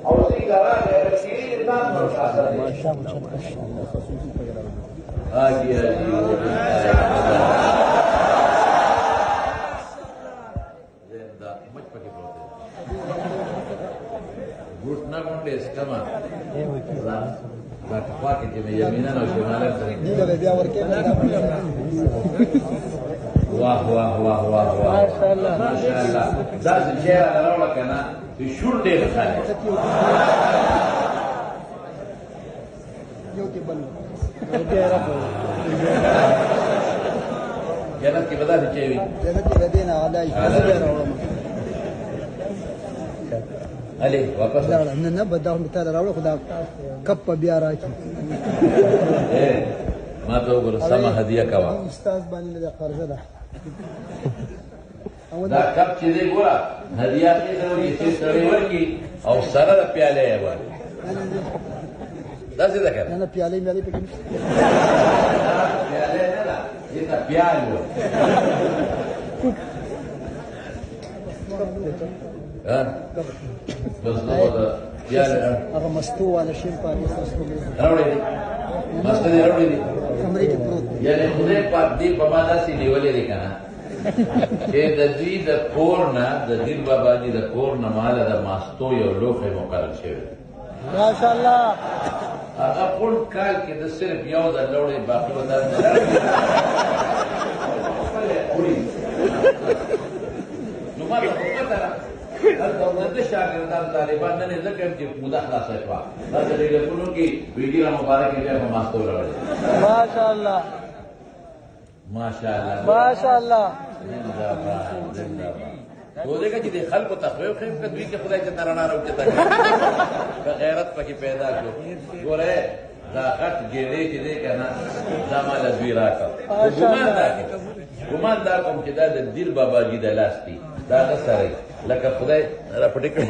او څنګه راغی چې ځان ورسره حاجی زنده مچ پکې پروت دی ګوټ نه غونډې اسکما دا خوا کې چې یمینا او شماله سره بیا ورکې واه واه واه واه واه ماشاءالله ماشاءالله دا چې راوړل کنه چې شور ډېر خاله یو کې بل جنت کې بدل چې وي جنت کې دینه عادای علي واپس نه نه بداو مثال راوړل خدا کپ بیا راکی ما ته وګوره سما هدیه کوا استاد باندې د قرضه ده دا کپ چې دی ګوره هدیه کې ضروري چې سړی ورکی او سره د پیاله یې ور دا څه ده کنه نه پیاله مې پکې پیاله نه ده دا پیاله ها بس نو دا پیاله هغه مستو ولا شیم پاره مستو راوړې مست دې راوړې دي کمرې کې پروت یعنی خدای پاک دې په ما داسې نیولې دي کنه چې د دې د کور نه د دین بابا جي د کور نه مال د ماستو یو لوخه مقرر شوی ماشاءالله هغه ټول کال کې د صرف یو د لوړې باقي ودان نه نو ما ته پته را د شاګردان طالبان نه ځکه چې موده خلاصه شوه دا د ټلیفونو کې ویډیو مبارک یې په ماستو راوړل ماشاءالله ماشاءالله ماشاءالله زنده‌باد زنده‌باد تو دیکھا چې د خلکو تخویف خیم که دوی کې خدای چې ترانا راوچتا که غیرت پکې پیدا کړو ګوره دا غټ ګیډې چې دی که نه دا مال دوی راکړه ګمان دا کوم چې دا د دیر بابا جي د لاس دي دا هغه سره لکه خدای راپټې کړی